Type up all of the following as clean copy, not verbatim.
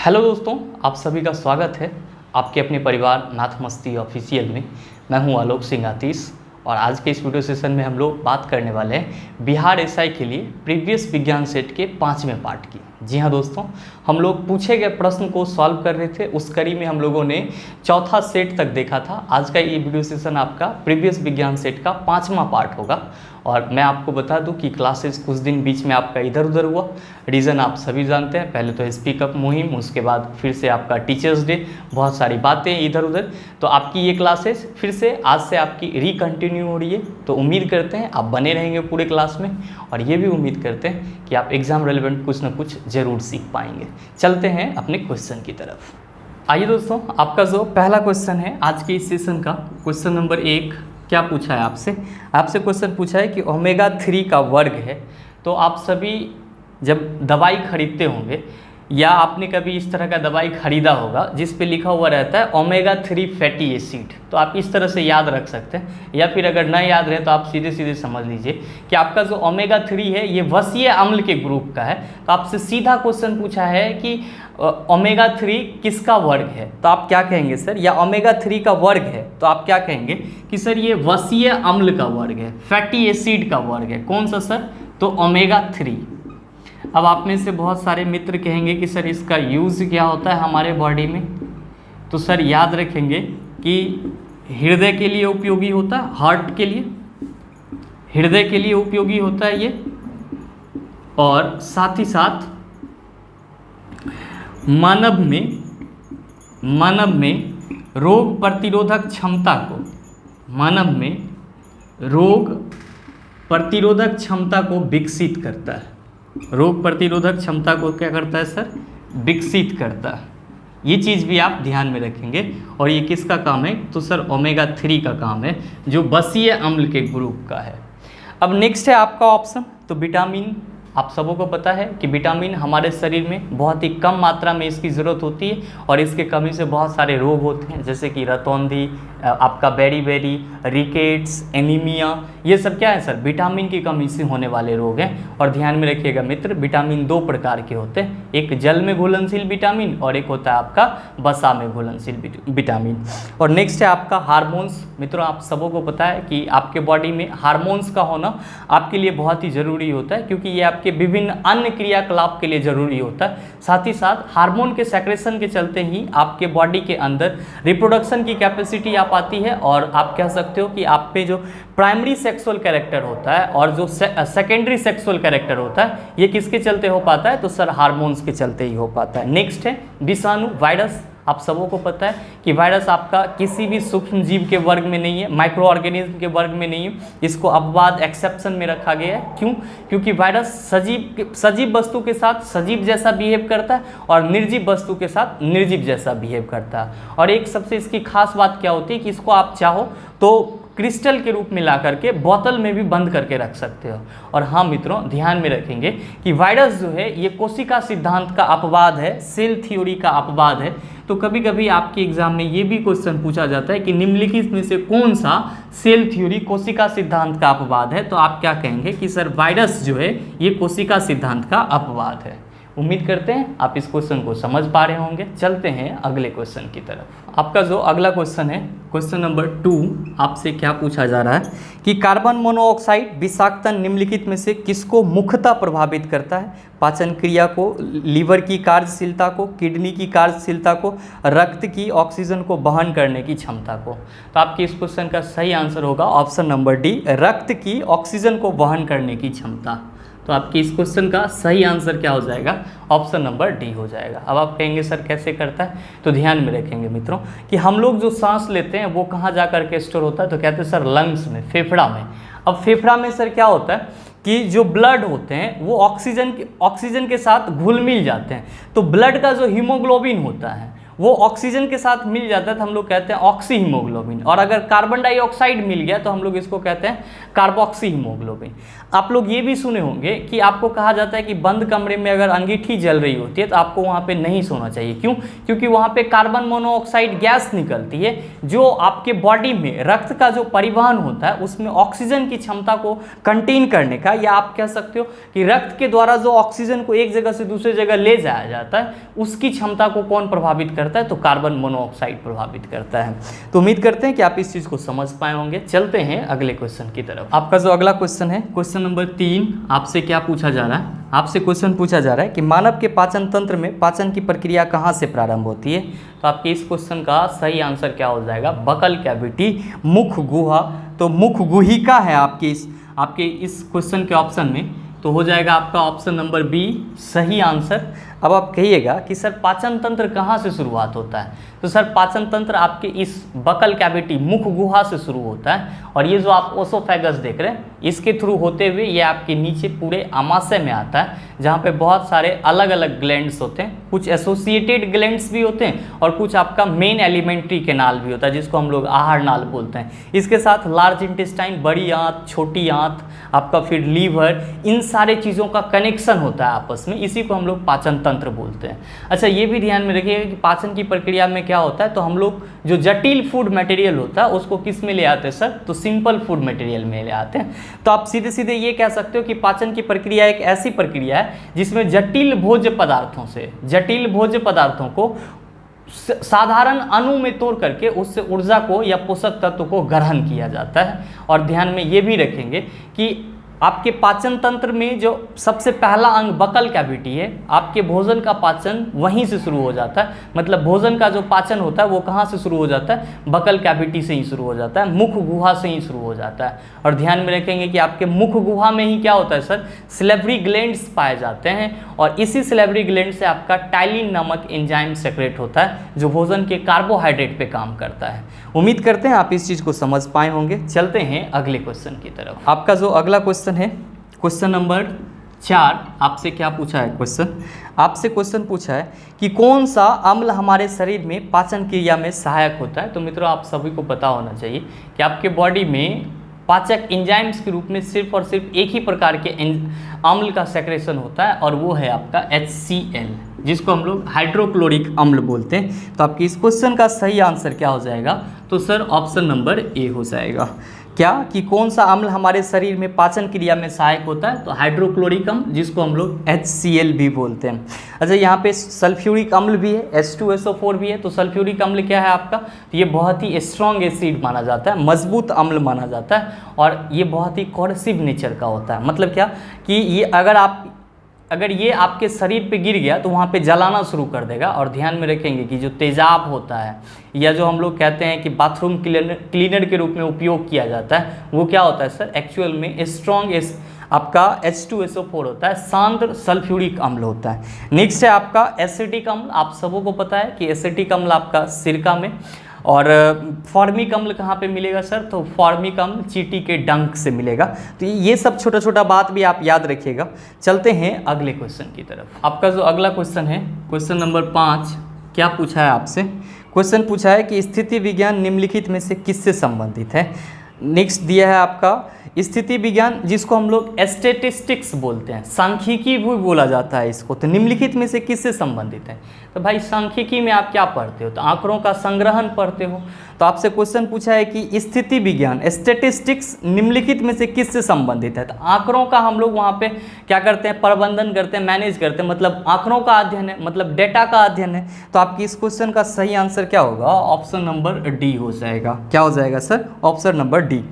Hello दोस्तों, आप सभी का स्वागत है आपके अपने परिवार नाथ मस्ती ऑफिशियल में। मैं हूं आलोक सिंह आतीश और आज के इस वीडियो सेशन में हम लोग बात करने वाले हैं बिहार एसआई के लिए प्रीवियस विज्ञान सेट के 5वें पार्ट की। जी हाँ दोस्तों, हम लोग पूछे गए प्रश्न को सॉल्व कर रहे थे। उस कड़ी में हम लोगों ने चौथा सेट तक देखा था। आज का ये वीडियो सेशन आपका प्रीवियस विज्ञान सेट का 5वां पार्ट होगा। और मैं आपको बता दूं कि क्लासेस कुछ दिन बीच में आपका इधर उधर हुआ। रीज़न आप सभी जानते हैं, पहले तो स्पीकअप मुहिम, उसके बाद फिर से आपका टीचर्स डे, बहुत सारी बातें इधर उधर। तो आपकी ये क्लासेस फिर से आज से आपकी रिकंटिन्यू हो रही है। तो उम्मीद करते हैं आप बने रहेंगे पूरे क्लास में और ये भी उम्मीद करते हैं कि आप एग्ज़ाम रेलेवेंट कुछ ना कुछ ज़रूर सीख पाएंगे। चलते हैं अपने क्वेश्चन की तरफ। आइए दोस्तों, आपका जो पहला क्वेश्चन है आज के इस सेशन का, क्वेश्चन नंबर 1 क्या पूछा है आपसे क्वेश्चन पूछा है कि ओमेगा 3 का वर्ग है। तो आप सभी जब दवाई खरीदते होंगे या आपने कभी इस तरह का दवाई खरीदा होगा जिस पे लिखा हुआ रहता है ओमेगा 3 फैटी एसिड, तो आप इस तरह से याद रख सकते हैं। या फिर अगर ना याद रहे तो आप सीधे सीधे समझ लीजिए कि आपका जो ओमेगा 3 है ये वसीय अम्ल के ग्रुप का है। तो आपसे सीधा क्वेश्चन पूछा है कि ओमेगा 3 किसका वर्ग है, तो आप क्या कहेंगे सर, या ओमेगा 3 का वर्ग है तो आप क्या कहेंगे कि सर ये वसीय अम्ल का वर्ग है, फैटी एसिड का वर्ग है। कौन सा सर, तो ओमेगा 3। अब आप में से बहुत सारे मित्र कहेंगे कि सर इसका यूज़ क्या होता है हमारे बॉडी में, तो सर याद रखेंगे कि हृदय के लिए उपयोगी होता है, हार्ट के लिए, हृदय के लिए उपयोगी होता है ये, और साथ ही साथ मानव में रोग प्रतिरोधक क्षमता को, मानव में रोग प्रतिरोधक क्षमता को विकसित करता है। रोग प्रतिरोधक क्षमता को क्या करता है सर, विकसित करता है। ये चीज़ भी आप ध्यान में रखेंगे। और ये किसका काम है, तो सर ओमेगा 3 का काम है जो वसीय अम्ल के ग्रुप का है। अब नेक्स्ट है आपका ऑप्शन, तो विटामिन। आप सबों को पता है कि विटामिन हमारे शरीर में बहुत ही कम मात्रा में इसकी ज़रूरत होती है और इसके कमी से बहुत सारे रोग होते हैं, जैसे कि रतौंधी, आपका बेरी, रिकेट्स, एनीमिया, ये सब क्या है सर, विटामिन की कमी से होने वाले रोग हैं। और ध्यान में रखिएगा मित्र, विटामिन 2 प्रकार के होते हैं, एक जल में घुलनशील विटामिन और एक होता है आपका वसा में घुलनशील विटामिन। और नेक्स्ट है आपका हार्मोन्स। मित्रों आप सबों को पता है कि आपके बॉडी में हार्मोन्स का होना आपके लिए बहुत ही ज़रूरी होता है, क्योंकि ये आपके विभिन्न अन्य क्रियाकलाप के लिए ज़रूरी होता है। साथ ही साथ हार्मोन के सेक्रेशन के चलते ही आपके बॉडी के अंदर रिप्रोडक्शन की कैपेसिटी आ पाती है, और आप कह सकते हो कि आप पे जो प्राइमरी सेक्सुअल कैरेक्टर होता है और जो सेकेंडरी सेक्सुअल कैरेक्टर होता है, ये किसके चलते हो पाता है, तो सर हार्मोन्स के चलते ही हो पाता है। नेक्स्ट है विषाणु, वायरस। आप सबों को पता है कि वायरस आपका किसी भी सूक्ष्म जीव के वर्ग में नहीं है, माइक्रो ऑर्गेनिज्म के वर्ग में नहीं है। इसको अपवाद एक्सेप्शन में रखा गया है। क्यों, क्योंकि वायरस सजीव वस्तु के साथ सजीव जैसा बिहेव करता है और निर्जीव वस्तु के साथ निर्जीव जैसा बिहेव करता है। और एक सबसे इसकी खास बात क्या होती है कि इसको आप चाहो तो क्रिस्टल के रूप में ला करके बोतल में भी बंद करके रख सकते हो। और हाँ मित्रों, ध्यान में रखेंगे कि वायरस जो है ये कोशिका सिद्धांत का अपवाद है, सेल थ्योरी का अपवाद है। तो कभी कभी आपके एग्जाम में ये भी क्वेश्चन पूछा जाता है कि निम्नलिखित में से कौन सा सेल थ्योरी कोशिका सिद्धांत का अपवाद है, तो आप क्या कहेंगे कि सर वायरस जो है ये कोशिका सिद्धांत का अपवाद है। उम्मीद करते हैं आप इस क्वेश्चन को समझ पा रहे होंगे। चलते हैं अगले क्वेश्चन की तरफ। आपका जो अगला क्वेश्चन है, क्वेश्चन नंबर 2, आपसे क्या पूछा जा रहा है कि कार्बन मोनोऑक्साइड विषाक्तन निम्नलिखित में से किसको मुख्यतः प्रभावित करता है, पाचन क्रिया को, लीवर की कार्यशीलता को, किडनी की कार्यशीलता को, रक्त की ऑक्सीजन को वहन करने की क्षमता को। तो आपके इस क्वेश्चन का सही आंसर होगा ऑप्शन नंबर डी, रक्त की ऑक्सीजन को वहन करने की क्षमता। तो आपके इस क्वेश्चन का सही आंसर क्या हो जाएगा, ऑप्शन नंबर डी हो जाएगा। अब आप कहेंगे सर कैसे करता है, तो ध्यान में रखेंगे मित्रों कि हम लोग जो सांस लेते हैं वो कहाँ जा करके स्टोर होता है, तो कहते हैं सर लंग्स में, फेफड़ा में। अब फेफड़ा में सर क्या होता है कि जो ब्लड होते हैं वो ऑक्सीजन के साथ घुल मिल जाते हैं। तो ब्लड का जो हीमोग्लोबिन होता है वो ऑक्सीजन के साथ मिल जाता है तो हम लोग कहते हैं ऑक्सी हीमोग्लोबिन, और अगर कार्बन डाइऑक्साइड मिल गया तो हम लोग इसको कहते हैं कार्बोक्सी हीमोग्लोबिन। आप लोग ये भी सुने होंगे कि आपको कहा जाता है कि बंद कमरे में अगर अंगीठी जल रही होती है तो आपको वहाँ पे नहीं सोना चाहिए। क्यों? क्योंकि वहाँ पे कार्बन मोनोऑक्साइड गैस निकलती है जो आपके बॉडी में रक्त का जो परिवहन होता है उसमें ऑक्सीजन की क्षमता को कंटेन करने का, या आप कह सकते हो कि रक्त के द्वारा जो ऑक्सीजन को एक जगह से दूसरी जगह ले जाया जाता है उसकी क्षमता को कौन प्रभावित करता है? तो कार्बन मोनोऑक्साइड प्रभावित करता है। तो उम्मीद करते हैं कि आप इस चीज़ को समझ पाए होंगे। चलते हैं अगले क्वेश्चन की तरफ। आपका जो अगला क्वेश्चन है, क्वेश्चन नंबर 3, आपसे क्या पूछा जा रहा है? आपसे क्वेश्चन पूछा जा रहा है कि मानव के पाचन तंत्र में पाचन की प्रक्रिया कहाँ से प्रारंभ होती है? तो आपके इस क्वेश्चन का सही आंसर क्या हो जाएगा? बकल कैविटी, मुख गुहा। तो मुख गुहिका है आपके इस क्वेश्चन के ऑप्शन में, तो हो जाएगा आपका ऑप्शन नंबर बी सही आंसर। अब आप कहिएगा कि सर पाचन तंत्र कहाँ से शुरुआत होता है? तो सर पाचन तंत्र आपके इस बकल कैविटी, मुख गुहा से शुरू होता है, और ये जो आप ओसोफेगस देख रहे हैं इसके थ्रू होते हुए ये आपके नीचे पूरे आमाशय में आता है, जहाँ पे बहुत सारे अलग अलग ग्लैंड्स होते हैं, कुछ एसोसिएटेड ग्लैंड्स भी होते हैं और कुछ आपका मेन एलिमेंट्री कैनाल भी होता है जिसको हम लोग आहार नाल बोलते हैं। इसके साथ लार्ज इंटेस्टाइन, बड़ी आंत, छोटी आंत, आपका फिर लीवर, इन सारे चीज़ों का कनेक्शन होता है आपस में, इसी को हम लोग पाचन तंत्र बोलते हैं। अच्छा, ये भी ध्यान में रखिएगा कि पाचन की प्रक्रिया में क्या होता है, तो हम लोग जो जटिल फूड मटेरियल होता है उसको किस में ले आते हैं सर? तो सिंपल फूड मटेरियल में ले आते हैं। तो आप सीधे सीधे ये कह सकते हो कि पाचन की प्रक्रिया एक ऐसी प्रक्रिया है जिसमें जटिल भोज्य पदार्थों को साधारण अणु में तोड़ करके उससे ऊर्जा को या पोषक तत्व को ग्रहण किया जाता है। और ध्यान में ये भी रखेंगे कि आपके पाचन तंत्र में जो सबसे पहला अंग बकल कैविटी है, आपके भोजन का पाचन वहीं से शुरू हो जाता है। मतलब भोजन का जो पाचन होता है वो कहाँ से शुरू हो जाता है? बकल कैविटी से ही शुरू हो जाता है, मुख गुहा से ही शुरू हो जाता है। और ध्यान में रखेंगे कि आपके मुख गुहा में ही क्या होता है सर? सिलेब्री ग्लैंड्स पाए जाते हैं, और इसी सिलेब्री ग्लैंड से आपका टाइलिन नामक एंजाइम सेक्रेट होता है जो भोजन के कार्बोहाइड्रेट पे काम करता है। उम्मीद करते हैं आप इस चीज़ को समझ पाए होंगे। चलते हैं अगले क्वेश्चन की तरफ। आपका जो अगला क्वेश्चन है, क्वेश्चन नंबर 4, आपसे क्या पूछा है क्वेश्चन? आपसे क्वेश्चन पूछा है कि कौन सा अम्ल हमारे शरीर में पाचन क्रिया में सहायक होता है? तो मित्रों, आप सभी को पता होना चाहिए कि आपके बॉडी में पाचक एंजाइम्स के रूप में सिर्फ और सिर्फ एक ही प्रकार के अम्ल का सेक्रेशन होता है, और वो है आपका HCl, जिसको हम लोग हाइड्रोक्लोरिक अम्ल बोलते हैं। तो आपकी इस क्वेश्चन का सही आंसर क्या हो जाएगा? तो सर ऑप्शन नंबर ए हो जाएगा। क्या कि कौन सा अम्ल हमारे शरीर में पाचन क्रिया में सहायक होता है? तो हाइड्रोक्लोरिक अम्ल, जिसको हम लोग HCl भी बोलते हैं। अच्छा, यहाँ पे सल्फ्यूरिक अम्ल भी है, H2SO4 भी है। तो सल्फ्यूरिक अम्ल क्या है आपका? तो ये बहुत ही स्ट्रॉन्ग एसिड माना जाता है, मजबूत अम्ल माना जाता है, और ये बहुत ही कॉर्सिव नेचर का होता है। मतलब क्या कि ये अगर ये आपके शरीर पे गिर गया तो वहाँ पे जलाना शुरू कर देगा। और ध्यान में रखेंगे कि जो तेजाब होता है, या जो हम लोग कहते हैं कि बाथरूम क्लीनर के रूप में उपयोग किया जाता है, वो क्या होता है सर? एक्चुअल में स्ट्रॉन्ग आपका H2SO4 होता है, शांत सल्फ्यूरिक अम्ल होता है। नेक्स्ट है आपका एसिटिक अम्ल। आप सबों को पता है कि एसिटिक अम्ल आपका सिरका में, और फॉर्मिक अम्ल कहाँ पे मिलेगा सर? तो फॉर्मिक अम्ल चींटी के डंक से मिलेगा। तो ये सब छोटा छोटा बात भी आप याद रखिएगा। चलते हैं अगले क्वेश्चन की तरफ। आपका जो अगला क्वेश्चन है, क्वेश्चन नंबर 5, क्या पूछा है आपसे? क्वेश्चन पूछा है कि स्थिति विज्ञान निम्नलिखित में से किससे संबंधित है? नेक्स्ट दिया है आपका स्थिति विज्ञान, जिसको हम लोग स्टैटिस्टिक्स बोलते हैं, सांख्यिकी भी बोला जाता है इसको। तो निम्नलिखित में से किससे संबंधित है? तो भाई सांख्यिकी में आप क्या पढ़ते हो? तो आंकड़ों का संग्रहण पढ़ते हो। तो आपसे क्वेश्चन पूछा है कि स्थिति विज्ञान, स्टैटिस्टिक्स निम्नलिखित में से किससे संबंधित है? तो आंकड़ों का हम लोग वहाँ पे क्या करते हैं? प्रबंधन करते हैं, मैनेज करते हैं, मतलब आंकड़ों का अध्ययन है, मतलब डेटा का अध्ययन है। तो आपकी इस क्वेश्चन का सही आंसर क्या होगा? ऑप्शन नंबर डी हो जाएगा। क्या हो जाएगा सर? Option number D.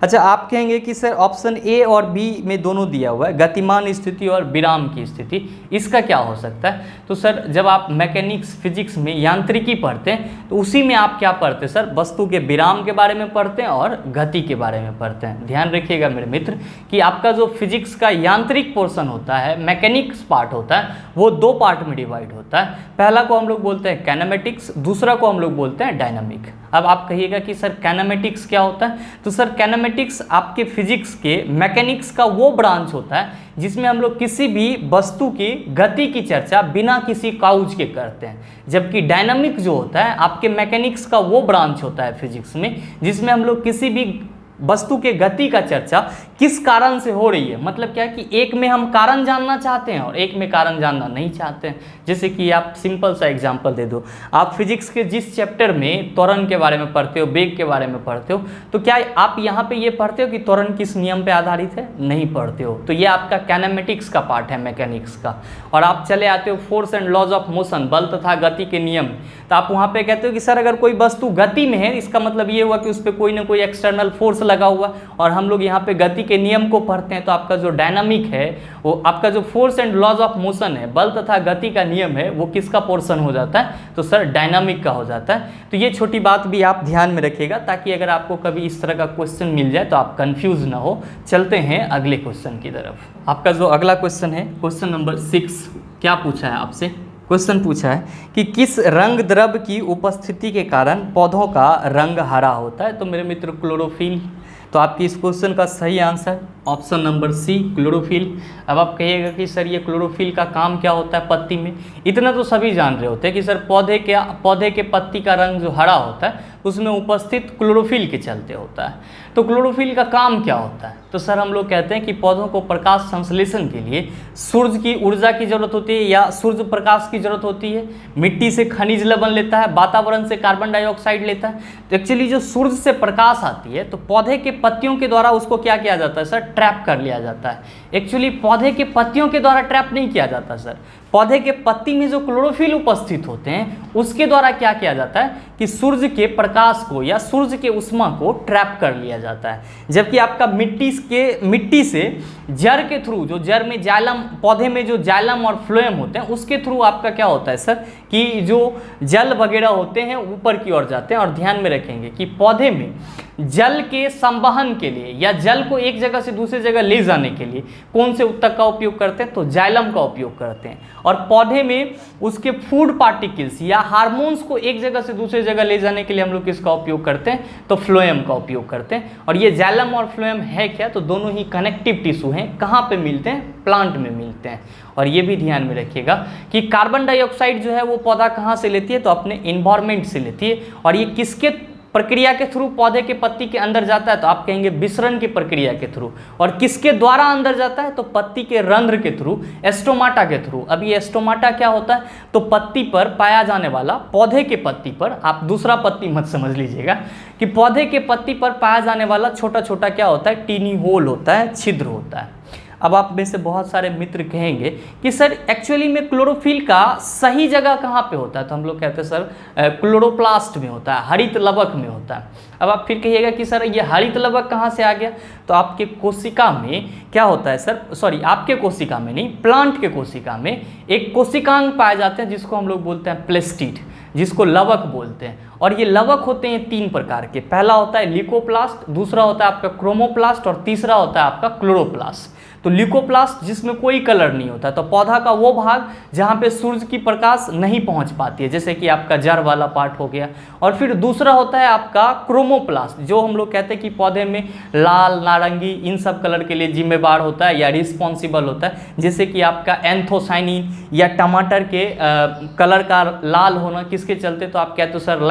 अच्छा, आप कहेंगे कि सर ऑप्शन ए और बी में दोनों दिया हुआ है, गतिमान स्थिति और विराम की स्थिति, इसका क्या हो सकता है? तो सर जब आप मैकेनिक्स, फिजिक्स में यांत्रिकी पढ़ते हैं तो उसी में आप क्या पढ़ते हैं सर? वस्तु के विराम के बारे में पढ़ते हैं और गति के बारे में पढ़ते हैं। ध्यान रखिएगा मेरे मित्र कि आपका जो फिजिक्स का यांत्रिक पोर्शन होता है, मैकेनिक्स पार्ट होता है, वो 2 पार्ट में डिवाइड होता है। पहला को हम लोग बोलते हैं काइनेमेटिक्स, दूसरा को हम लोग बोलते हैं डायनामिक। अब आप कहिएगा कि सर कैनेमेटिक्स क्या होता है, तो सर कैनेमेटिक्स आपके फिजिक्स के मैकेनिक्स का वो ब्रांच होता है जिसमें हम लोग किसी भी वस्तु की गति की चर्चा बिना किसी काउज के करते हैं, जबकि डायनामिक जो होता है आपके मैकेनिक्स का वो ब्रांच होता है फिजिक्स में जिसमें हम लोग किसी भी वस्तु के गति का चर्चा किस कारण से हो रही है, मतलब क्या है कि एक में हम कारण जानना चाहते हैं और एक में कारण जानना नहीं चाहते हैं। जैसे कि आप सिंपल सा एग्जांपल दे दो, आप फिजिक्स के जिस चैप्टर में त्वरण के बारे में पढ़ते हो, वेग के बारे में पढ़ते हो, तो क्या आप यहाँ पे ये पढ़ते हो कि त्वरण किस नियम पे आधारित है? नहीं पढ़ते हो। तो ये आपका कैनेमेटिक्स का पार्ट है मैकेनिक्स का। और आप चले आते हो force and laws of motion, बल तथा गति के नियम, तो आप वहाँ पे कहते हो कि सर अगर कोई वस्तु गति में है इसका मतलब ये हुआ कि उस पर कोई ना कोई एक्सटर्नल फोर्स लगा हुआ, और हम लोग यहाँ पे गति के नियम को पढ़ते हैं। तो आपका जो डायनामिक है वो आपका जो force and laws of motion है, बल तथा गति का नियम है, वो किसका पोर्शन हो जाता है? तो सर डायनामिक का हो जाता है। तो ये छोटी बात भी आप ध्यान में रखिएगा ताकि अगर आपको कभी इस तरह का क्वेश्चन मिल जाए तो आप कंफ्यूज ना हो। चलते हैं अगले क्वेश्चन की तरफ। आपका जो अगला क्वेश्चन है, क्वेश्चन नंबर 6, क्या पूछा है आपसे? क्वेश्चन पूछा है कि किस रंग द्रव्य की उपस्थिति के कारण पौधों का रंग हरा होता है? तो मेरे मित्र क्लोरोफिल। तो आपकी इस क्वेश्चन का सही answer option number C, chlorophyll. अब आप कहिएगा कि सर ये क्लोरोफिल का काम क्या होता है पत्ती में? इतना तो सभी जान रहे होते हैं कि सर पौधे के पत्ती का रंग जो हरा होता है उसमें उपस्थित क्लोरोफिल के चलते होता है। तो क्लोरोफिल का काम क्या होता है? तो सर हम लोग कहते हैं कि पौधों को प्रकाश संश्लेषण के लिए सूर्य की ऊर्जा की जरूरत होती है या सूर्य प्रकाश की जरूरत होती है। मिट्टी से खनिज लवण लेता है, वातावरण से कार्बन डाइऑक्साइड लेता है। तो एक्चुअली जो सूर्य से प्रकाश आती है तो पौधे के पत्तियों के द्वारा उसको क्या किया जाता है सर? ट्रैप कर लिया जाता है। एक्चुअली पौधे के पत्तियों के द्वारा ट्रैप नहीं किया जाता सर, पौधे के पत्ती में जो क्लोरोफिल उपस्थित होते हैं उसके द्वारा क्या किया जाता है कि सूर्य के प्रकाश को या सूर्य के उष्मा को ट्रैप कर लिया जाता है। जबकि आपका मिट्टी से जड़ के थ्रू, जो जड़ में जाइलम, पौधे में जो जाइलम और फ्लोएम होते हैं उसके थ्रू आपका क्या होता है सर कि जो जल वगैरह होते हैं ऊपर की ओर जाते हैं। और ध्यान में रखेंगे कि पौधे में जल के संवहन के लिए या जल को एक जगह से दूसरी जगह ले जाने के लिए कौन से ऊतक का उपयोग करते हैं? तो जाइलम का उपयोग करते हैं। और पौधे में उसके फूड पार्टिकल्स या हार्मोन्स को एक जगह से दूसरी जगह ले जाने के लिए हम लोग किसका उपयोग करते हैं? तो फ्लोएम का उपयोग करते हैं। और ये जाइलम और फ्लोएम है क्या? तो दोनों ही कनेक्टिव टिश्यू हैं। कहाँ पे मिलते हैं? प्लांट में मिलते हैं। और ये भी ध्यान में रखिएगा कि कार्बन डाइऑक्साइड जो है वो पौधा कहाँ से लेती है? तो अपने इन्वायरमेंट से लेती है। और ये किसके प्रक्रिया के थ्रू पौधे के पत्ती के अंदर जाता है? तो आप कहेंगे विसरण की प्रक्रिया के थ्रू। और किसके द्वारा अंदर जाता है? तो पत्ती के रंध्र के थ्रू, एस्टोमाटा के थ्रू। अब ये एस्टोमाटा क्या होता है? तो पत्ती पर पाया जाने वाला, पौधे के पत्ती पर, आप दूसरा पत्ती मत समझ लीजिएगा, कि पौधे के पत्ती पर पाया जाने वाला छोटा छोटा क्या होता है? टीनी होल होता है, छिद्र होता है। अब आप में से बहुत सारे मित्र कहेंगे कि सर एक्चुअली में क्लोरोफिल का सही जगह कहाँ पे होता है? तो हम लोग कहते हैं सर क्लोरोप्लास्ट में होता है, हरित लवक में होता है। अब आप फिर कहिएगा कि सर ये हरित लवक कहाँ से आ गया? तो आपके कोशिका में क्या होता है सर, सॉरी आपके कोशिका में नहीं, प्लांट के कोशिका में एक कोशिकांग पाए जाते हैं जिसको हम लोग बोलते हैं प्लेस्टिड, जिसको लवक बोलते हैं। और ये लवक होते हैं 3 प्रकार के। पहला होता है लिकोप्लास्ट, दूसरा होता है आपका क्रोमोप्लास्ट और तीसरा होता है आपका क्लोरोप्लास्ट। तो लिकोप्लास्ट जिसमें कोई कलर नहीं होता, तो पौधा का वो भाग जहाँ पे सूर्य की प्रकाश नहीं पहुँच पाती है, जैसे कि आपका जड़ वाला पार्ट हो गया। और फिर दूसरा होता है आपका क्रोमोप्लास्ट, जो हम लोग कहते हैं कि पौधे में लाल, नारंगी इन सब कलर के लिए जिम्मेवार होता है या रिस्पॉन्सिबल होता है, जैसे कि आपका एंथोसाइनिन या टमाटर के कलर का लाल होना किसके चलते? तो आप कहते हो सर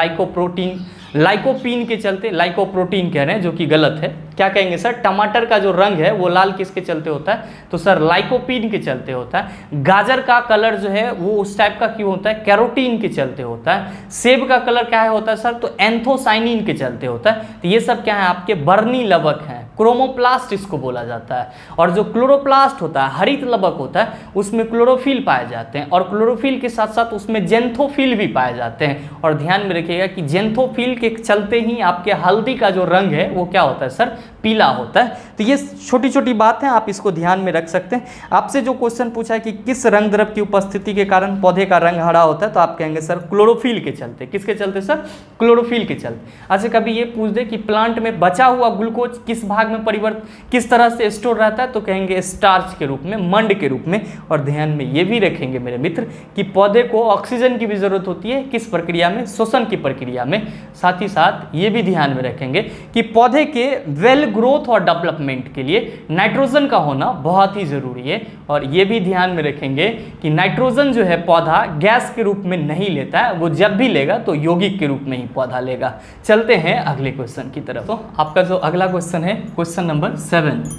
लाइकोपीन के चलते। लाइकोप्रोटीन कह रहे हैं जो कि गलत है। क्या कहेंगे सर? टमाटर का जो रंग है वो लाल किसके चलते होता है? तो सर लाइकोपीन के चलते होता है। गाजर का कलर जो है वो उस टाइप का क्यों होता है? कैरोटीन के चलते होता है। सेब का कलर क्या है होता है सर? तो एंथोसाइनिन के चलते होता है। तो ये सब क्या है? आपके बर्नी लवक हैं, क्रोमोप्लास्ट इसको बोला जाता है। और जो क्लोरोप्लास्ट होता है, हरित लवक होता है, उसमें क्लोरोफिल पाए जाते हैं और क्लोरोफिल के साथ साथ उसमें जेंथोफिल भी पाए जाते हैं। और ध्यान में रखिएगा कि जेंथोफिल के चलते ही आपके हल्दी का जो रंग है वो क्या होता है सर? पीला होता है। तो ये छोटी छोटी बात है, आप इसको ध्यान में रख सकते हैं। आपसे जो क्वेश्चन पूछा है कि किस रंग द्रव्य की उपस्थिति के कारण पौधे का रंग हरा होता है, तो आप कहेंगे सर क्लोरोफिल के चलते। किसके चलते सर? क्लोरोफिल के चलते। अच्छा, कभी ये पूछ दे कि प्लांट में बचा हुआ ग्लूकोज किस भाग में परिवर्तन किस तरह से स्टोर रहता है, तो कहेंगे स्टार्च के रूप में, मंड के रूप में। और ध्यान में ये भी रखेंगे मेरे मित्र कि पौधे को ऑक्सीजन की भी जरूरत होती है, किस प्रक्रिया में, श्वसन की प्रक्रिया में। साथ ही साथ ये भी ध्यान में रखेंगे कि पौधे के वेल ग्रोथ और डेवलपमेंट के लिए नाइट्रोजन का होना बहुत ही जरूरी है। और ये भी ध्यान में रखेंगे कि नाइट्रोजन जो है पौधा गैस के रूप में नहीं लेता है, वो जब भी लेगा तो यौगिक के रूप में ही पौधा लेगा। चलते हैं अगले क्वेश्चन की तरफ। तो आपका जो अगला क्वेश्चन है क्वेश्चन नंबर 7।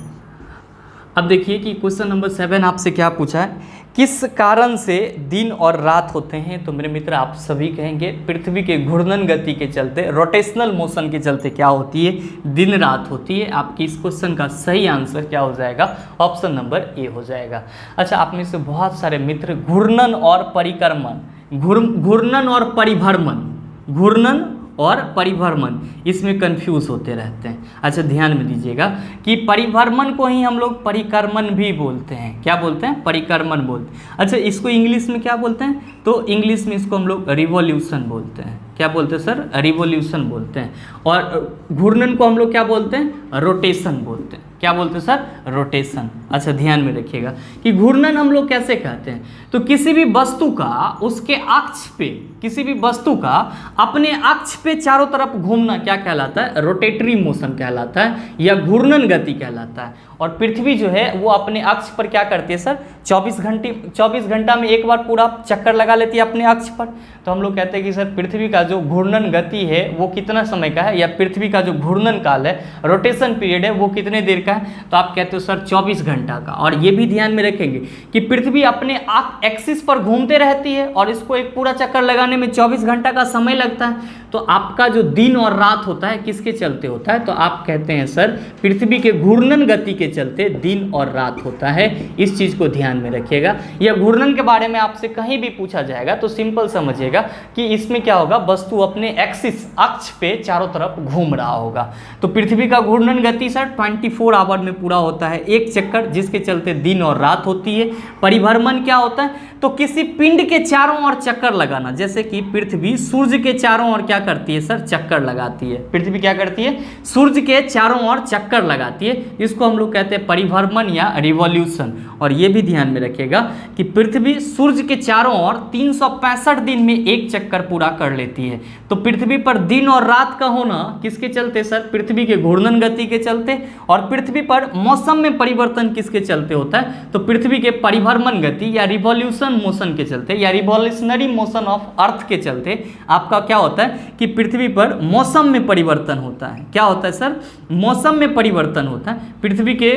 अब देखिए कि क्वेश्चन नंबर 7 आपसे क्या पूछा है, किस कारण से दिन और रात होते हैं। तो मेरे मित्र आप सभी कहेंगे पृथ्वी के घूर्णन गति के चलते, रोटेशनल मोशन के चलते क्या होती है, दिन रात होती है। आपकी इस क्वेश्चन का सही आंसर क्या हो जाएगा, ऑप्शन नंबर ए हो जाएगा। अच्छा, आप में से बहुत सारे मित्र घूर्णन और परिक्रमण, घूर्णन और परिभ्रमण, घूर्णन और परिभ्रमण इसमें कंफ्यूज होते रहते हैं। अच्छा, ध्यान में दीजिएगा कि परिभ्रमण को ही हम लोग परिक्रमण भी बोलते हैं। क्या बोलते हैं, परिक्रमण बोलते हैं। अच्छा, इसको इंग्लिश में क्या बोलते हैं, तो इंग्लिश में इसको हम लोग रिवॉल्यूशन बोलते हैं। क्या बोलते हैं सर, रिवॉल्यूशन बोलते हैं। और घूर्णन को हम लोग क्या बोलते हैं, रोटेशन बोलते हैं। क्या बोलते हैं सर, रोटेशन। अच्छा, ध्यान में रखिएगा कि घूर्णन हम लोग कैसे कहते हैं, तो किसी भी वस्तु का उसके अक्ष पे, किसी भी वस्तु का अपने अक्ष पे चारों तरफ घूमना क्या कहलाता है, रोटेटरी मोशन कहलाता है या घूर्णन गति कहलाता है। और पृथ्वी जो है वो अपने अक्ष पर क्या करती है सर, 24 घंटा में एक बार पूरा चक्कर लगा लेती है अपने अक्ष पर। तो हम लोग कहते हैं कि सर पृथ्वी का जो घूर्णन गति है वो कितना समय का है, या पृथ्वी का जो घूर्णन काल है, रोटेशन पीरियड है, वो कितने देर का है, तो आप कहते हो सर 24 घंटा का। और ये भी ध्यान में रखेंगे कि पृथ्वी अपने एक्सिस पर घूमते रहती है और इसको एक पूरा चक्कर लगाने में 24 घंटा का समय लगता है। तो आपका जो दिन और रात होता है किसके चलते होता है, तो आप कहते हैं सर पृथ्वी के घूर्णन गति के चलते दिन और रात होता है। इस चीज को ध्यान में रखिएगा। या घूर्णन के बारे में आपसे कहीं भी पूछा जाएगा तो सिंपल समझिएगा कि इसमें क्या होगा, वस्तु अपने एक्सिस, अक्ष पे चारों तरफ घूम रहा होगा। तो पृथ्वी का घूर्णन गति सर 24 आवर में पूरा होता है एक चक्कर, जिसके चलते दिन और रात होती है। परिभ्रमण क्या होता है, तो किसी पिंड के चारों ओर चक्कर लगाना, जैसे कि पृथ्वी सूर्य के चारों ओर क्या करती है सर, चक्कर लगाती है। पृथ्वी क्या करती है, सूर्य के चारों ओर चक्कर लगाती है, इसको हम लोग कहते हैं परिभ्रमण या रिवॉल्यूशन। और ये भी ध्यान में रखिएगा कि पृथ्वी सूर्य के चारों ओर 365 दिन में एक चक्कर पूरा कर लेती है। तो पृथ्वी पर दिन और रात का होना किसके चलते सर, पृथ्वी के घूर्णन गति के चलते। और पृथ्वी पर मौसम में परिवर्तन किसके चलते होता है, तो पृथ्वी के परिभ्रमण गति या रिवॉल्यूशन मोशन के चलते, या रिवॉल्यूशनरी मोशन ऑफ अर्थ के चलते आपका क्या होता है कि पृथ्वी पर मौसम में परिवर्तन होता है। क्या होता है सर, मौसम में परिवर्तन होता है पृथ्वी के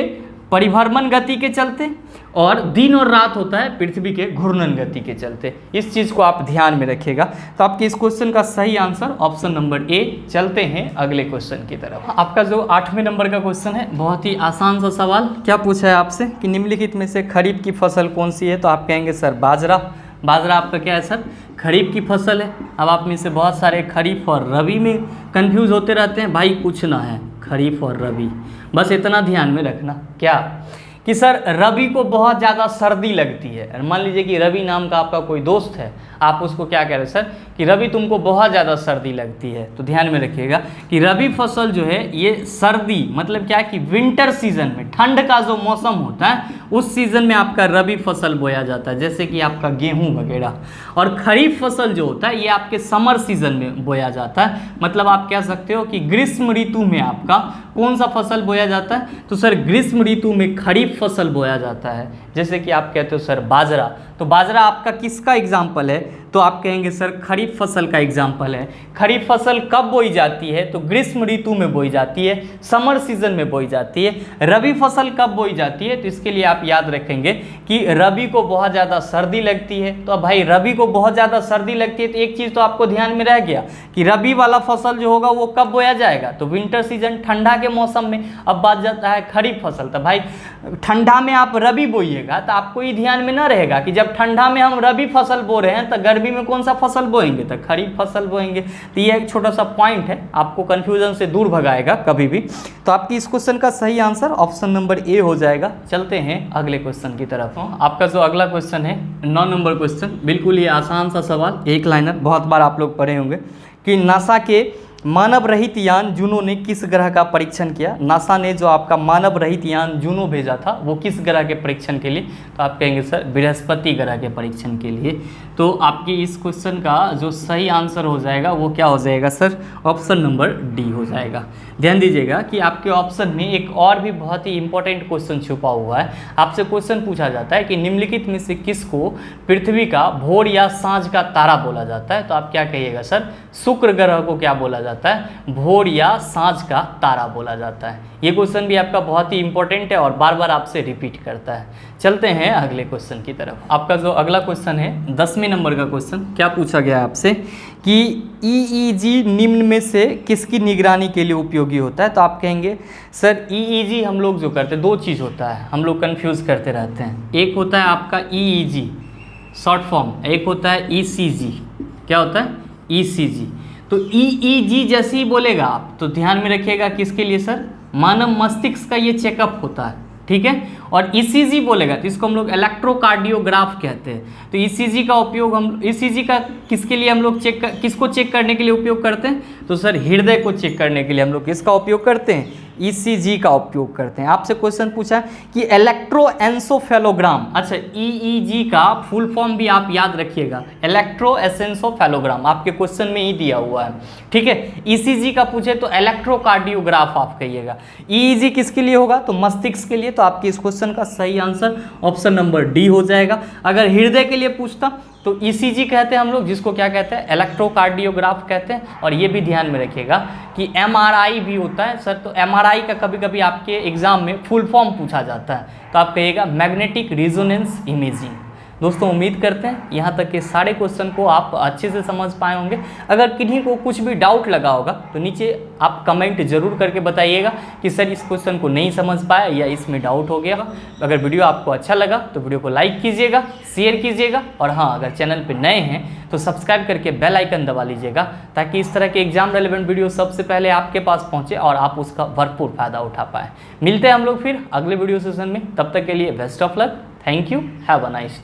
परिभ्रमण गति के चलते, और दिन और रात होता है पृथ्वी के घूर्णन गति के चलते। इस चीज को आप ध्यान में रखिएगा। तो आपके इस क्वेश्चन का सही आंसर ऑप्शन नंबर ए। चलते हैं अगले क्वेश्चन की तरफ। आपका जो 8वें नंबर का क्वेश्चन है, बहुत ही आसान सा सवाल। क्या पूछा है आपसे कि निम्नलिखित में से खरीफ की फसल कौन सी है, तो आप कहेंगे सर बाजरा। बाजरा आपका क्या है सर, खरीफ की फसल है। अब आप में से बहुत सारे खरीफ और रबी में कंफ्यूज होते रहते हैं। भाई कुछ ना है खरीफ और रबी, बस इतना ध्यान में रखना क्या कि सर रबी को बहुत ज़्यादा सर्दी लगती है। मान लीजिए कि रवि नाम का आपका कोई दोस्त है, आप उसको क्या कह रहे हैं सर कि रवि तुमको बहुत ज़्यादा सर्दी लगती है। तो ध्यान में रखिएगा कि रबी फसल जो है ये सर्दी मतलब क्या है कि विंटर सीजन में, ठंड का जो मौसम होता है उस सीजन में आपका रबी फसल बोया जाता है, जैसे कि आपका गेहूं वगैरह। और खरीफ फसल जो होता है ये आपके समर सीजन में बोया जाता है। मतलब आप कह सकते हो कि ग्रीष्म ऋतु में आपका कौन सा फसल बोया जाता है, तो सर ग्रीष्म ऋतु में खरीफ फसल बोया जाता है। जैसे कि आप कहते हो सर बाजरा, तो बाजरा आपका किसका एग्जाम्पल है, तो आप कहेंगे सर खरीफ फसल का एग्जाम्पल है। खरीफ फसल कब बोई जाती है, तो ग्रीष्म ऋतु में बोई जाती है, समर सीजन में बोई जाती है। रबी फसल कब बोई जाती है, तो इसके लिए आप याद रखेंगे कि रबी को बहुत ज़्यादा सर्दी लगती है। तो अब भाई रबी को बहुत ज़्यादा सर्दी लगती है तो एक चीज़ तो आपको ध्यान में रह गया कि रबी वाला फसल जो होगा वो कब बोया जाएगा, तो विंटर सीजन, ठंडा के मौसम में। अब बात जाता है खरीफ फसल, तो भाई ठंडा में आप रबी बोइएगा तो आपको ये ध्यान में ना रहेगा कि जब ठंडा में हम रबी फसल बो रहे हैं तो गर्मी में कौन सा फसल बोएंगे, तो खरीफ फसल बोएंगे। तो ये एक छोटा सा पॉइंट है, आपको कंफ्यूजन से दूर भगाएगा कभी भी। तो आपकी इस क्वेश्चन का सही आंसर ऑप्शन नंबर ए हो जाएगा। चलते हैं अगले क्वेश्चन की तरफ। आपका जो अगला क्वेश्चन है 9 नंबर क्वेश्चन, बिल्कुल ये आसान सा सवाल, एक लाइनर, बहुत बार आप लोग पढ़े होंगे कि नासा के मानव रहित यान जूनो ने किस ग्रह का परीक्षण किया? नासा ने जो आपका मानव रहित यान जूनो भेजा था वो किस ग्रह के परीक्षण के लिए? तो आप कहेंगे सर बृहस्पति ग्रह के परीक्षण के लिए। तो आपके इस क्वेश्चन का जो सही आंसर हो जाएगा वो क्या हो जाएगा सर? ऑप्शन नंबर डी हो जाएगा। ध्यान दीजिएगा कि आपके ऑप्शन में एक और भी बहुत ही इंपॉर्टेंट क्वेश्चन छुपा हुआ है। आपसे क्वेश्चन पूछा जाता है कि निम्नलिखित में से किसको पृथ्वी का भोर या सांझ का तारा बोला जाता है? तो आप क्या कहिएगा सर? शुक्र ग्रह को क्या बोला जाता है? भोर या सांझ का तारा बोला जाता है। ये क्वेश्चन भी आपका बहुत ही इंपॉर्टेंट है और बार बार आपसे रिपीट करता है। चलते हैं अगले क्वेश्चन की तरफ। आपका जो अगला क्वेश्चन है 10वें नंबर का क्वेश्चन, क्या पूछा गया है आपसे कि ईईजी निम्न में से किसकी निगरानी के लिए उपयोगी होता है? तो आप कहेंगे सर ईईजी हम लोग जो करते हैं, दो चीज़ होता है, हम लोग कन्फ्यूज़ करते रहते हैं। एक होता है आपका ईईजी शॉर्ट फॉर्म, एक होता है ईसीजी। क्या होता है? ईसीजी। तो ईईजी जैसे ही बोलेगा आप तो ध्यान में रखिएगा किसके लिए सर? मानव मस्तिष्क का ये चेकअप होता है, ठीक है। और ईसीजी बोलेगा तो इसको हम लोग इलेक्ट्रोकार्डियोग्राफ कहते हैं। तो ईसीजी का उपयोग हम ईसीजी का किसके लिए हम लोग किसको चेक करने के लिए उपयोग करते हैं? तो सर हृदय को चेक करने के लिए हम लोग किसका उपयोग करते हैं? ईसीजी का उपयोग करते हैं। आपसे क्वेश्चन पूछा कि इलेक्ट्रोएन्सेफेलोग्राम, अच्छा ईईजी का फुल फॉर्म भी आप याद रखिएगा, इलेक्ट्रोएन्सेफेलोग्राम आपके क्वेश्चन में ही दिया हुआ है, ठीक है। ईसीजी का पूछे तो इलेक्ट्रोकार्डियोग्राफ आप कहिएगा। ईईजी किसके लिए होगा? तो मस्तिष्क के लिए। तो आपके इस क्वेश्चन का सही आंसर ऑप्शन नंबर डी हो जाएगा। अगर हृदय के लिए पूछता तो ईसीजी कहते हैं हम लोग, जिसको क्या कहते हैं? इलेक्ट्रोकार्डियोग्राफ कहते हैं। और ये भी ध्यान में रखिएगा कि एमआरआई भी होता है सर। तो एमआरआई का कभी कभी आपके एग्जाम में फुल फॉर्म पूछा जाता है, तो आप कहिएगा मैग्नेटिक रिजोनेंस इमेजिंग। दोस्तों उम्मीद करते हैं यहाँ तक के सारे क्वेश्चन को आप अच्छे से समझ पाए होंगे। अगर किन्हीं को कुछ भी डाउट लगा होगा तो नीचे आप कमेंट जरूर करके बताइएगा कि सर इस क्वेश्चन को नहीं समझ पाया या इसमें डाउट हो गया। अगर वीडियो आपको अच्छा लगा तो वीडियो को लाइक कीजिएगा, शेयर कीजिएगा और हाँ, अगर चैनल पर नए हैं तो सब्सक्राइब करके बेल आइकन दबा लीजिएगा, ताकि इस तरह के एग्जाम रेलेवेंट वीडियो सबसे पहले आपके पास पहुँचे और आप उसका भरपूर फायदा उठा पाएँ। मिलते हैं हम लोग फिर अगले वीडियो सेशन में, तब तक के लिए best of luck. Thank you, have a nice day.